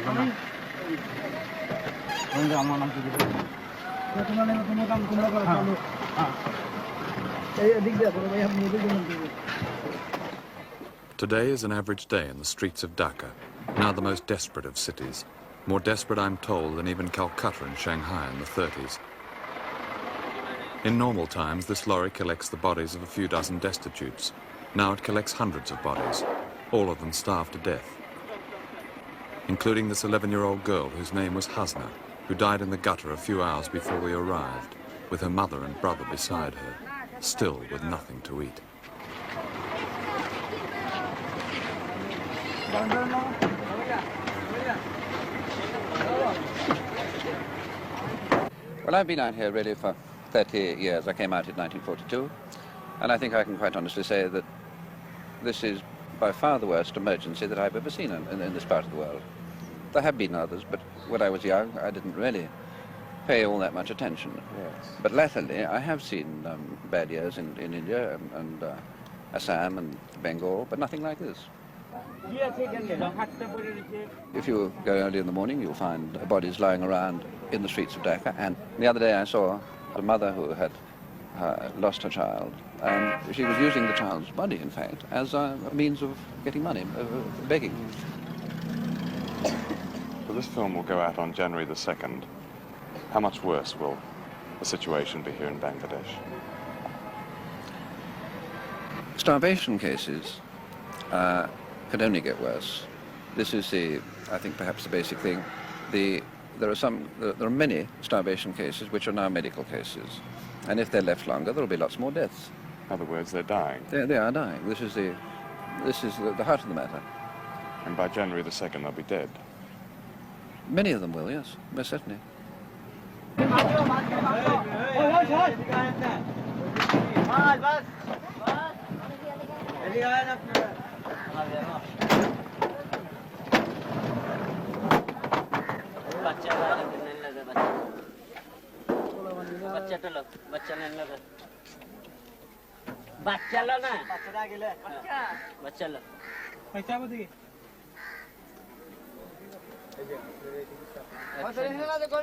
Today is an average day in the streets of Dhaka, now the most desperate of cities. More desperate, I'm told, than even Calcutta and Shanghai in the 30s. In normal times, this lorry collects the bodies of a few dozen destitutes. Now it collects hundreds of bodies, all of them starved to death, including this 11-year-old girl whose name was Hasna, who died in the gutter a few hours before we arrived, with her mother and brother beside her, still with nothing to eat. Well, I've been out here really for 30 years. I came out in 1942, and I think I can quite honestly say that this is by far the worst emergency that I've ever seen in this part of the world. There have been others, but when I was young, I didn't really pay all that much attention. Yes. But latterly, I have seen bad years in India and Assam and Bengal, but nothing like this. If you go early in the morning, you'll find bodies lying around in the streets of Dhaka. And the other day I saw a mother who had lost her child, and she was using the child's body, in fact, as a means of getting money, begging. So this film will go out on January the 2nd. How much worse will the situation be here in Bangladesh? Starvation cases could only get worse. This is I think perhaps the basic thing. There are many starvation cases which are now medical cases, and if they're left longer, there will be lots more deaths. In other words, they're dying. They are dying. This is the heart of the matter. And by January the 2nd, they'll be dead. Many of them will, yes, most certainly.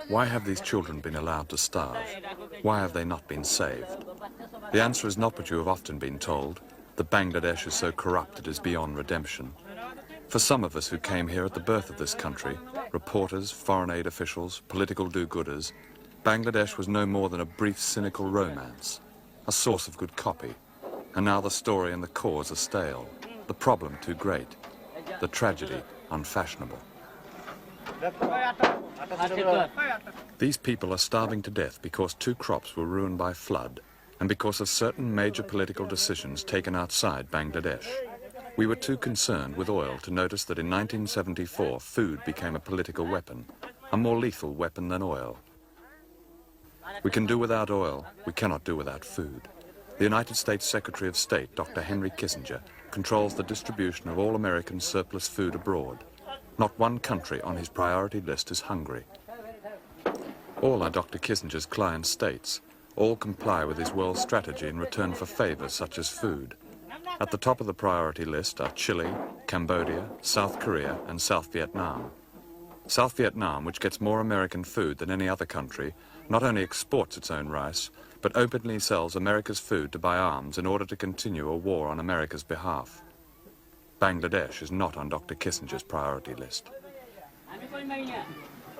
Why have these children been allowed to starve? Why have they not been saved? The answer is not what you have often been told, that Bangladesh is so corrupt it is beyond redemption. For some of us who came here at the birth of this country, reporters, foreign aid officials, political do-gooders, Bangladesh was no more than a brief cynical romance, a source of good copy. And now the story and the cause are stale, the problem too great, the tragedy unfashionable. These people are starving to death because 2 crops were ruined by flood and because of certain major political decisions taken outside Bangladesh. We were too concerned with oil to notice that in 1974 food became a political weapon, a more lethal weapon than oil. We can do without oil, we cannot do without food. The United States Secretary of State, Dr. Henry Kissinger, controls the distribution of all American surplus food abroad. Not one country on his priority list is hungry. All are Dr. Kissinger's client states. All comply with his world strategy in return for favors such as food. At the top of the priority list are Chile, Cambodia, South Korea, and South Vietnam. South Vietnam, which gets more American food than any other country, not only exports its own rice, but openly sells America's food to buy arms in order to continue a war on America's behalf. Bangladesh is not on Dr. Kissinger's priority list.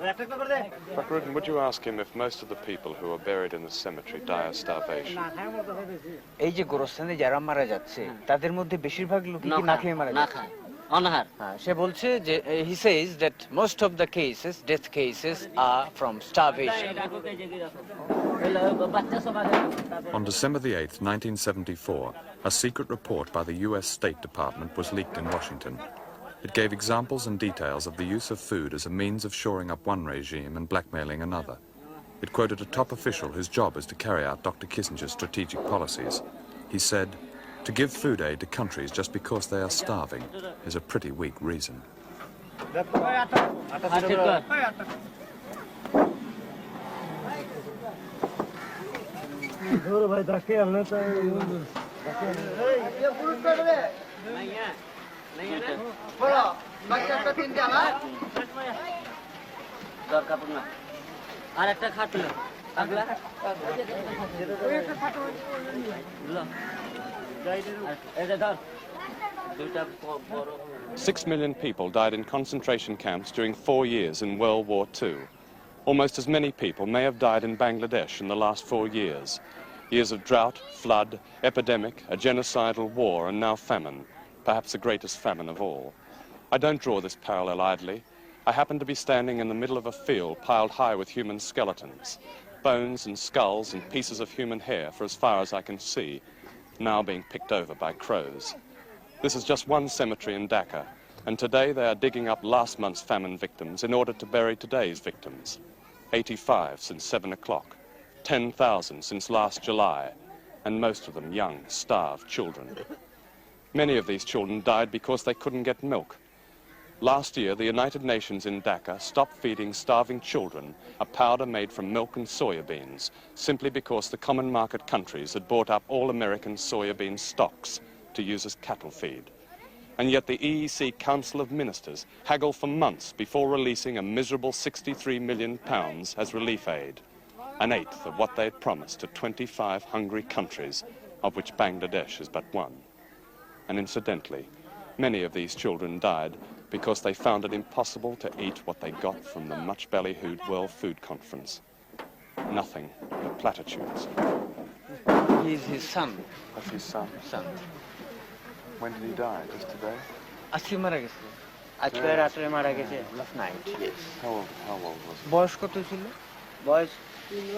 Dr. Rudin, would you ask him if most of the people who are buried in the cemetery die of starvation? এই যে গোরস্থানে যারা মারা যাচ্ছে তাদের মধ্যে বেশিরভাগ লোকই কি না খেয়ে মারা যাচ্ছে অনাহার সে বলছে যে he says that most of the cases death cases are from starvation. On December the 8th, 1974, a secret report by the US State Department was leaked in Washington. It gave examples and details of the use of food as a means of shoring up one regime and blackmailing another. It quoted a top official whose job is to carry out Dr. Kissinger's strategic policies. He said, to give food aid to countries just because they are starving is a pretty weak reason. দরকার পড়ে না আর একটা খাটলো আগলা এটা ধর দুইটা বড় 6 million people died in concentration camps during 4 years in World War II. Almost as many people may have died in Bangladesh in the last 4 years. Years of drought, flood, epidemic, a genocidal war, and now famine, perhaps the greatest famine of all. I don't draw this parallel idly. I happen to be standing in the middle of a field piled high with human skeletons, bones and skulls and pieces of human hair for as far as I can see, now being picked over by crows. This is just one cemetery in Dhaka, and today they are digging up last month's famine victims in order to bury today's victims. 85 since 7 o'clock, 10,000 since last July, and most of them young, starved children. Many of these children died because they couldn't get milk. Last year, the United Nations in Dhaka stopped feeding starving children a powder made from milk and soya beans, simply because the common market countries had bought up all American soya bean stocks to use as cattle feed. And yet the EEC Council of Ministers haggled for months before releasing a miserable £63 million as relief aid, an eighth of what they had promised to 25 hungry countries, of which Bangladesh is but one. And incidentally, many of these children died because they found it impossible to eat what they got from the much-ballyhooed World Food Conference. Nothing but platitudes. He is his son. That's his son. When did he die? Just today? আজকে মারা গেছে আজকে রাতে মারা গেছে last night yes How old was he? বয়স কত ছিল বয়স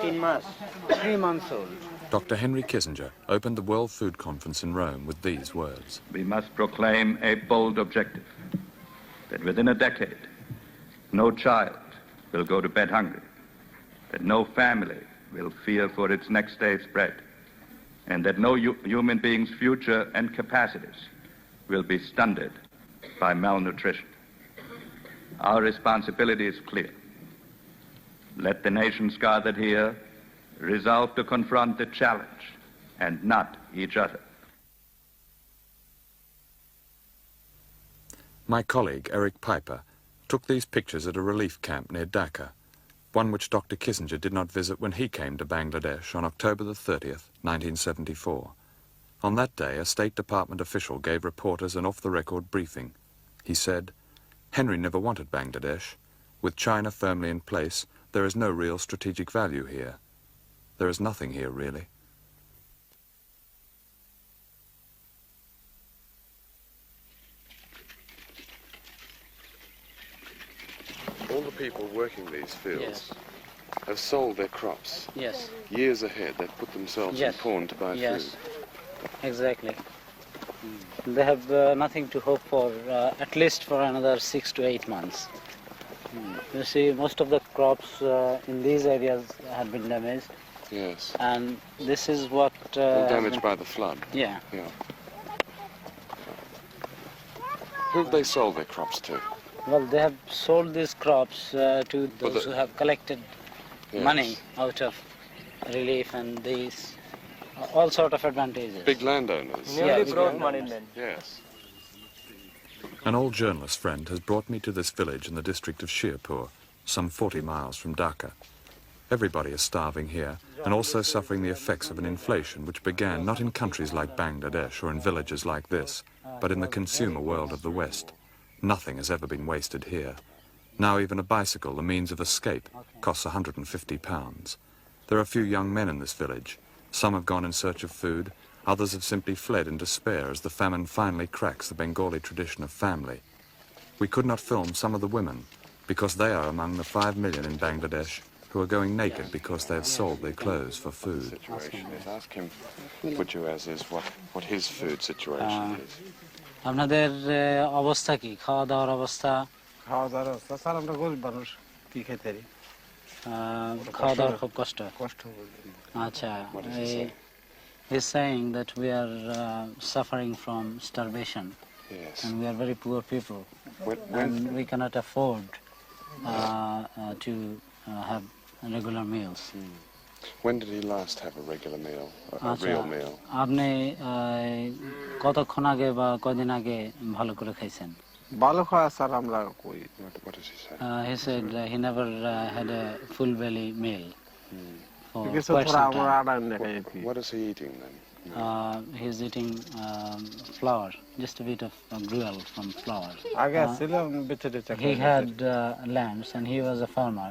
3 মাস 3 months old. Dr. Henry Kissinger opened the World Food Conference in Rome with these words. We must proclaim a bold objective that within a decade, no child will go to bed hungry, that no family will fear for its next day's bread, and that no human being's future and capacities will be stunted by malnutrition. Our responsibility is clear. Let the nations gathered here resolve to confront the challenge and not each other. My colleague, Eric Piper, took these pictures at a relief camp near Dhaka, one which Dr. Kissinger did not visit when he came to Bangladesh on October the 30th, 1974. On that day, a State Department official gave reporters an off-the-record briefing. He said, "Henry never wanted Bangladesh. With China firmly in place, there is no real strategic value here. There is nothing here, really." All the people working these fields Yes. have sold their crops. Yes. Years ahead, they've put themselves in Yes. pawn to buy Yes. food. Exactly. They have nothing to hope for at least for another 6 to 8 months. You see, most of the crops in these areas have been damaged, Yes. and this is what All has damaged been- by the flood. Yeah. Yeah. Who have they sold their crops to? Well, they have sold these crops to those the- who have collected Yes. money out of relief and these all sort of advantages. Big landowners. Yeah, big Yes. An old journalist friend has brought me to this village in the district of Shirpur, some 40 miles from Dhaka. Everybody is starving here and also suffering the effects of an inflation which began not in countries like Bangladesh or in villages like this, but in the consumer world of the West. Nothing has ever been wasted here. Now even a bicycle, the means of escape, costs £150. There are few young men in this village. Some have gone in search of food, others have simply fled in despair as the famine finally cracks the Bengali tradition of family. We could not film some of the women because they are among the 5 million in Bangladesh who are going naked because they have sold their clothes for food. Situation is. Ask him, would you, as is, what his food situation is. আপনাদের অবস্থা কি খাওয়া দাওয়ার অবস্থা খাওয়া দাওয়ার অবস্থা sir আমরা গরিব মানুষ কি খেতে পারি খাওয়া দাওয়ার খুব কষ্ট কষ্ট আচ্ছা What does he say? he's saying that we are suffering from starvation Yes. and we are very poor people When, and we cannot afford to have regular meals. when did he last have a regular meal, a আচ্ছা real meal? আপনি কতক্ষণ আগে বা কদিন আগে ভালো করে খাইছেন ভালো খাওয়া স্যার আমরা কই What does he say? He said he never had a full belly meal for কিছু quite থোড়া some আমরা time. আড়াই না খাই What is he eating then? He's eating flour, just a bit of gruel from flour. আগে ছিলাম বেঁচে টেচে He had lands and he was a farmer.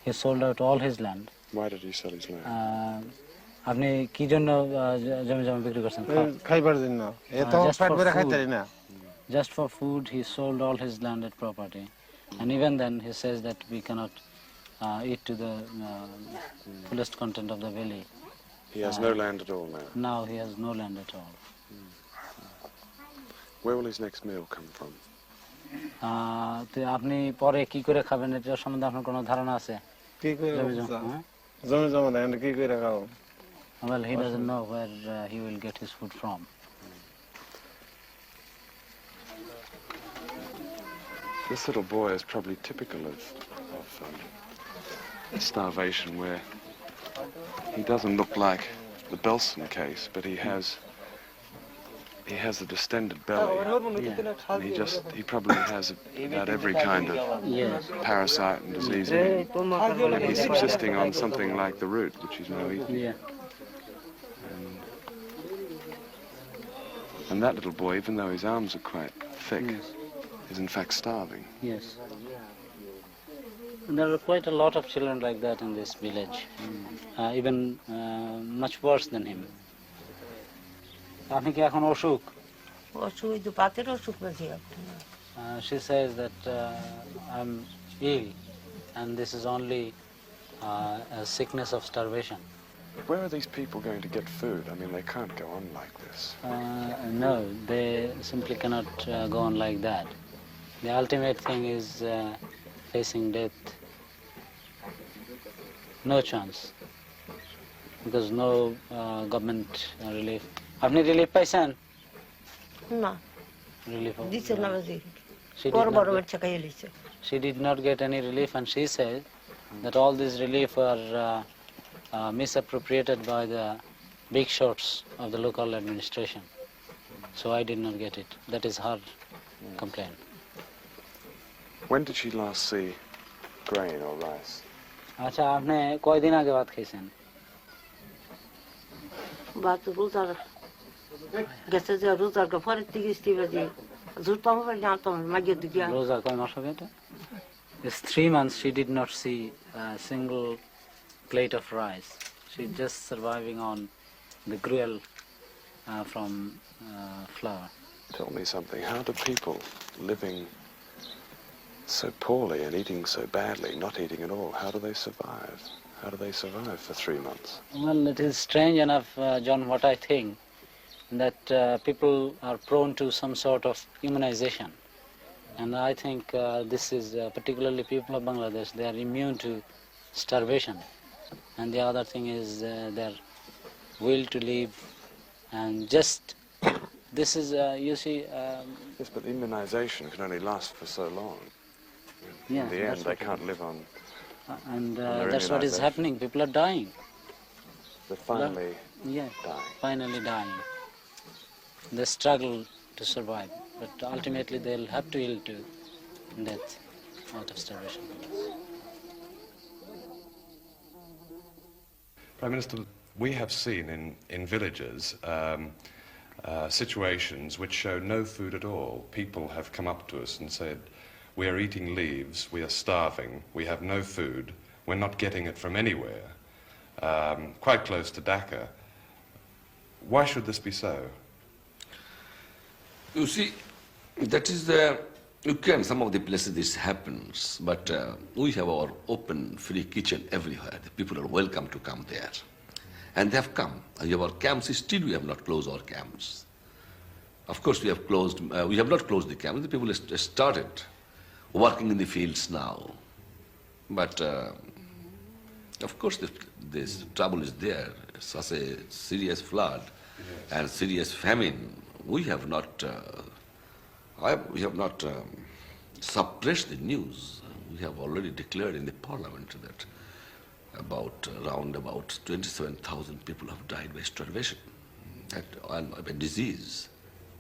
He sold out all his land. Why did he sell his land? আপনি কি জন্য জমি জমি বিক্রি করছেন? খাইবার জন্য এ তো Just পেট for ভরে food. খাইতে পারি না Just for food, he sold all his landed property. And even then, he says that we cannot eat to the fullest content of the belly. He has no land at all now. Now he has no land at all. Where will his next meal come from? তো আপনি পরে কি করে খাবেন এটার সম্বন্ধে আপনার কোনো ধারণা আছে? কি করে জমি জমা, হ্যাঁ? জমি জমা দেন কি করে খাও Well, he doesn't know where he will get his food from. This little boy is probably typical of starvation, where he doesn't look like the Belson case, but he has a distended belly. And he probably has about every kind of Yes. parasite and disease in him. And he's subsisting on something like the root, which he's now eating. Yeah. And that little boy, even though his arms are quite thick, Yes. is in fact starving. Yes. And there are quite a lot of children like that in this village, even much worse than him. আপনি কি এখন অসুখ? অসুখ পাতের অসুখ বেশি She says that I'm ill, and this is only a sickness of starvation. Where are these people going to get food? I mean, they can't go on like this. No, they simply cannot go on like that. The ultimate thing is facing death. No chance, because no government relief. আপনি relief পাইছেন? না Relief. দিছে না বাজি She did বড় not বড় get- বাচ্চা খাইয়ে লিছে She did not get any relief, and she said that all this relief are misappropriated by the big shots of the local administration. So I did not get it. That is her complaint. When did she last see grain or rice? আচ্ছা, আপনি কয়দিন আগে ভাত খাইছেন? বাত রোজার গেছে যে রোজার পরের থেকে বাজি জুতাম বাজি আনতাম মাগিয়ে দিকে রোজা কয় মাস হবে এটা? It's 3 months she did not see a single plate of rice. She's just surviving on the gruel from flour. Tell me something. How do people living so poorly and eating so badly, not eating at all, how do they survive? How do they survive for 3 months? Well, it is strange enough, John, what I think, that people are prone to some sort of immunization. And I think this is particularly people of Bangladesh, they are immune to starvation. And the other thing is their will to live. And just, this is, you see... Yes, but immunization can only last for so long. yeah, In the end, that's they what- can't live on. And they're that's what is immunization. happening. People are dying. They're finally Yeah, dying. finally dying. They struggle to survive, but ultimately they'll have to yield to death out of starvation. Prime Minister, we have seen in villages situations which show no food at all. People have come up to us and said, we are eating leaves, we are starving, we have no food, we're not getting it from anywhere, quite close to Dhaka. Why should this be so? You see, that is the, you can, some of the places this happens, but we have our open, free kitchen everywhere. The people are welcome to come there. And they have come. We have our camps, still we have not closed our camps. Of course, we have closed, we have not closed the camps. The people started working in the fields now. But of course, this trouble is there. Such a serious flood and serious famine. We have not suppressed the news. We have already declared in the parliament that around about 27,000 people have died by starvation and by disease.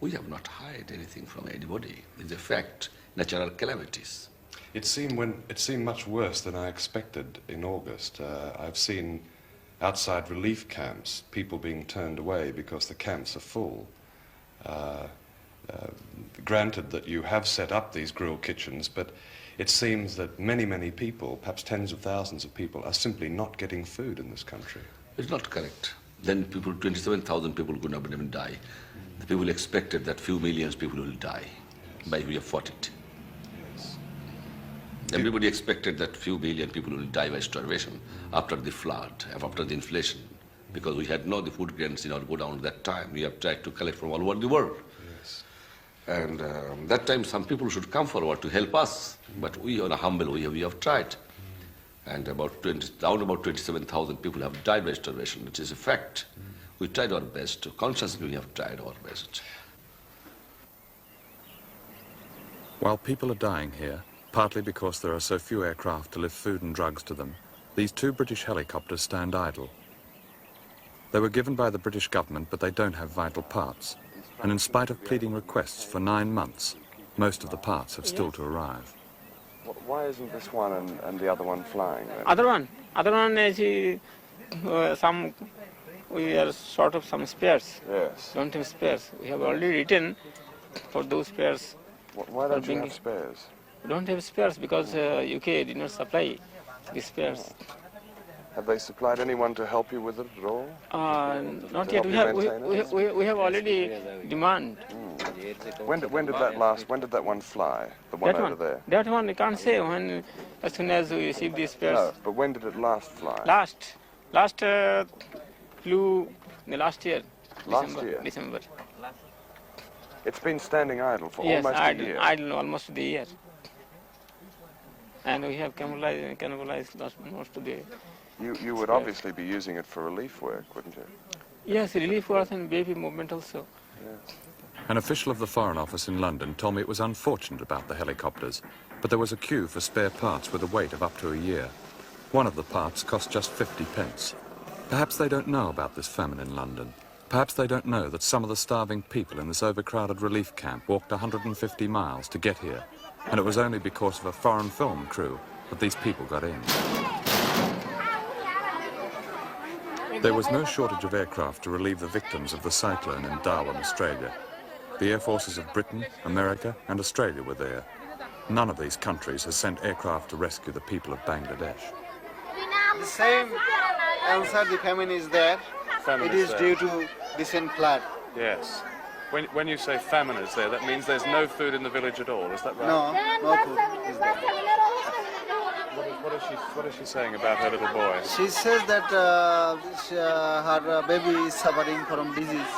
We have not hid anything from anybody. It's a fact, natural calamities. It seemed much worse than I expected in August. I've seen outside relief camps, people being turned away because the camps are full. Granted that you have set up these grill kitchens, but it seems that many, many people, perhaps tens of thousands of people, are simply not getting food in this country. It's not correct. Then 27,000 people could not even die. The people expected that few millions people will die. But we have fought it. Yes. Everybody expected that few million people will die by starvation after the flood, after the inflation, because we had no the food grains in our go down at that time. We have tried to collect from all over the world. Yes. And that time some people should come forward to help us, but we on a humble way, we have tried. And around about 27,000 people have died by starvation, which is a fact. We tried our best, consciously we have tried our best. While people are dying here, partly because there are so few aircraft to lift food and drugs to them, these 2 British helicopters stand idle. They were given by the British government, but they don't have vital parts. And in spite of pleading requests for 9 months, most of the parts have still to arrive. Why isn't this one and the other one flying then? Other one is we are short of some spares. Yes. Don't have spares. We have already written for those spares. Why don't you have spares? We don't have spares because UK did not supply the spares. Have they supplied anyone to help you with it at all? Not yet. We have already demand. When did that one fly? The one over there? That one I can't say when, as soon as we receive these spares. No, but when did it last fly? Last flew the last year. December. It's been standing idle for almost a year. Idle almost the year. And we have cannibalized most of the... You would obviously be using it for relief work, wouldn't you? Yes, relief work and baby movement also. Yes. An official of the Foreign Office in London told me it was unfortunate about the helicopters, but there was a queue for spare parts with a wait of up to a year. One of the parts cost just 50 pence. Perhaps they don't know about this famine in London. Perhaps they don't know that some of the starving people in this overcrowded relief camp walked 150 miles to get here, and it was only because of a foreign film crew that these people got in. There was no shortage of aircraft to relieve the victims of the cyclone in Darwin, Australia. The air forces of Britain, America and Australia were there. None of these countries has sent aircraft to rescue the people of Bangladesh. The same answer, the famine is there. It is due to recent flood. Yes. When you say famine is there, that means there's no food in the village at all, is that right? No food is there. What is she saying about her little boy? She says that her baby is suffering from disease,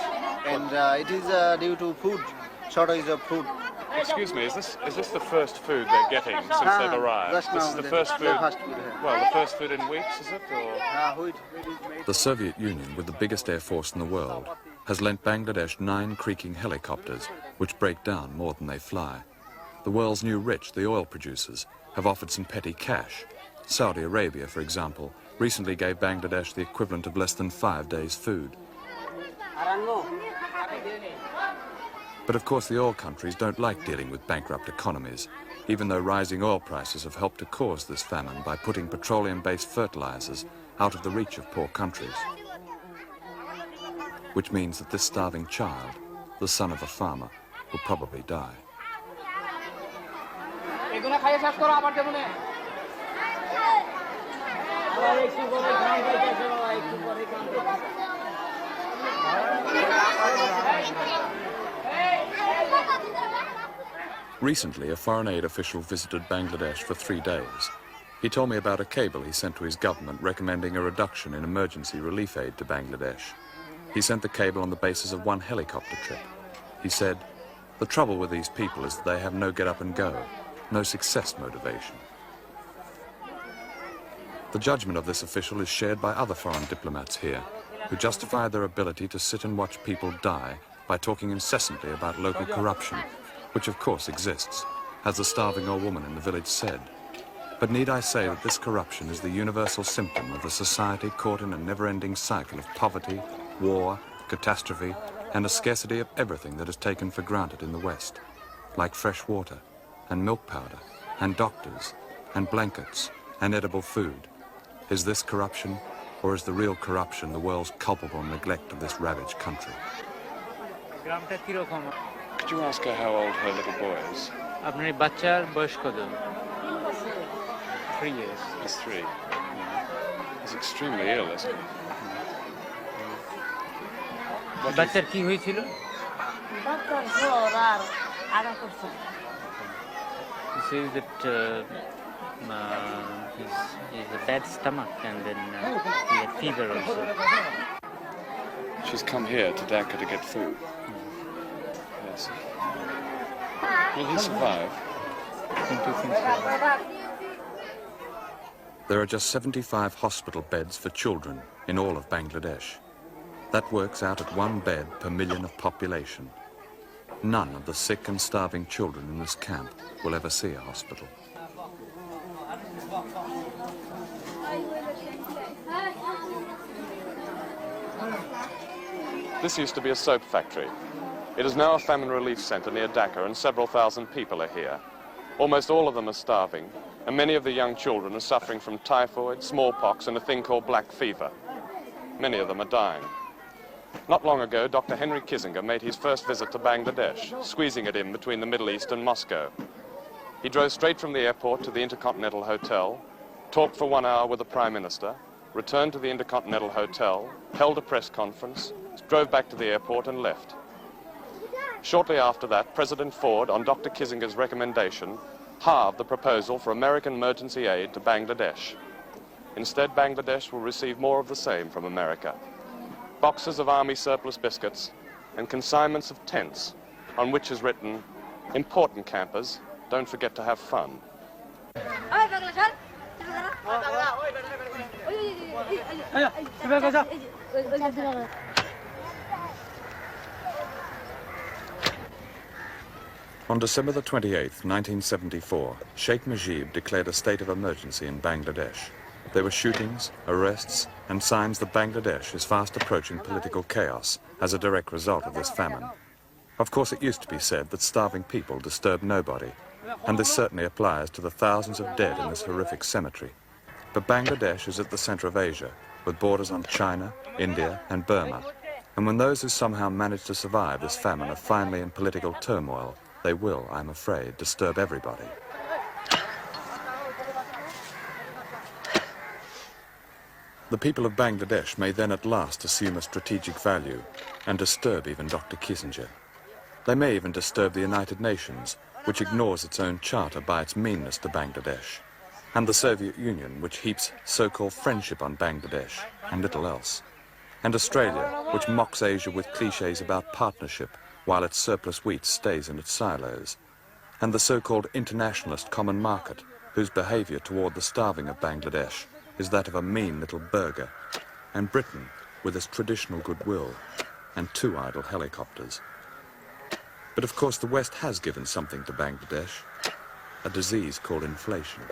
and it is due to food, shortage of food. Excuse me, is this the first food they're getting since they've arrived? This is the first food. Well, the first food in weeks, is it? Or? The Soviet Union, with the biggest air force in the world, has lent Bangladesh 9 creaking helicopters, which break down more than they fly. The world's new rich, the oil producers, have offered some petty cash. Saudi Arabia, for example, recently gave Bangladesh the equivalent of less than 5 days' food. But of course the oil countries don't like dealing with bankrupt economies, even though rising oil prices have helped to cause this famine by putting petroleum-based fertilizers out of the reach of poor countries. Which means that this starving child, the son of a farmer, will probably die. Recently, a foreign aid official visited Bangladesh for 3 days. He told me about a cable he sent to his government recommending a reduction in emergency relief aid to Bangladesh. He sent the cable on the basis of 1 helicopter trip. He said, "The trouble with these people is that they have no get up and go, no success motivation." The judgment of this official is shared by other foreign diplomats here, who justify their ability to sit and watch people die by talking incessantly about local corruption, which of course exists, as the starving old woman in the village said. But need I say that this corruption is the universal symptom of a society caught in a never-ending cycle of poverty, war, catastrophe, and a scarcity of everything that is taken for granted in the West, like fresh water, and milk powder, and doctors, and blankets, and edible food. Is this corruption, or is the real corruption the world's culpable neglect of this ravaged country? Could you ask her how old her little boy is? আপনার এই বাচ্চার বয়স কত? 3 years. He's 3. He's extremely ill, isn't he? বাচ্চার কি হয়েছিল? বাচ্চার জ্বর আর আগা করছে। He says that he's a bad stomach and then he had fever also. She's come here to Dhaka to get food. Yes. Will he survive? There are just 75 hospital beds for children in all of Bangladesh. That works out at 1 bed per million of population. None of the sick and starving children in this camp will ever see a hospital. This used to be a soap factory. It is now a famine relief centre near Dhaka, and several thousand people are here. Almost all of them are starving, and many of the young children are suffering from typhoid, smallpox, and a thing called black fever. Many of them are dying. Not long ago, Dr. Henry Kissinger made his first visit to Bangladesh, squeezing it in between the Middle East and Moscow. He drove straight from the airport to the Intercontinental Hotel, talked for 1 hour with the Prime Minister, returned to the Intercontinental Hotel, held a press conference, drove back to the airport and left. Shortly after that, President Ford, on Dr. Kissinger's recommendation, halved the proposal for American emergency aid to Bangladesh. Instead, Bangladesh will receive more of the same from America. Boxes of army surplus biscuits and consignments of tents on which is written, "Important campers, don't forget to have fun." On December the 28th, 1974, Sheikh Mujib declared a state of emergency in Bangladesh. There were shootings, arrests, and signs that Bangladesh is fast approaching political chaos as a direct result of this famine. Of course, it used to be said that starving people disturb nobody, and this certainly applies to the thousands of dead in this horrific cemetery. But Bangladesh is at the center of Asia, with borders on China, India, and Burma. And when those who somehow manage to survive this famine are finally in political turmoil, they will, I'm afraid, disturb everybody. The people of Bangladesh may then at last assume a strategic value and disturb even Dr. Kissinger. They may even disturb the United Nations, which ignores its own charter by its meanness to Bangladesh, and the Soviet Union, which heaps so-called friendship on Bangladesh and little else, and Australia, which mocks Asia with cliches about partnership while its surplus wheat stays in its silos, and the so-called internationalist common market, whose behaviour toward the starving of Bangladesh is that of a mean little burger, and Britain with its traditional goodwill and 2 idle helicopters. But of course the West has given something to Bangladesh, a disease called inflation.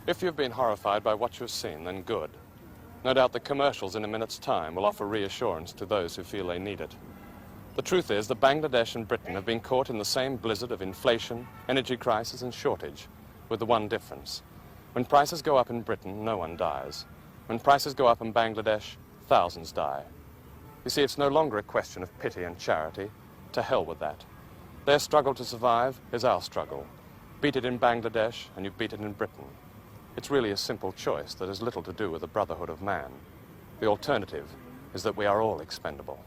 If you've been horrified by what you've seen, then good. No doubt the commercials in a minute's time will offer reassurance to those who feel they need it. The truth is that Bangladesh and Britain have been caught in the same blizzard of inflation, energy crisis and shortage, with the one difference. When prices go up in Britain, no one dies. When prices go up in Bangladesh, thousands die. You see, it's no longer a question of pity and charity. To hell with that. Their struggle to survive is our struggle. Beat it in Bangladesh and you beat it in Britain. It's really a simple choice that has little to do with the brotherhood of man. The alternative is that we are all expendable.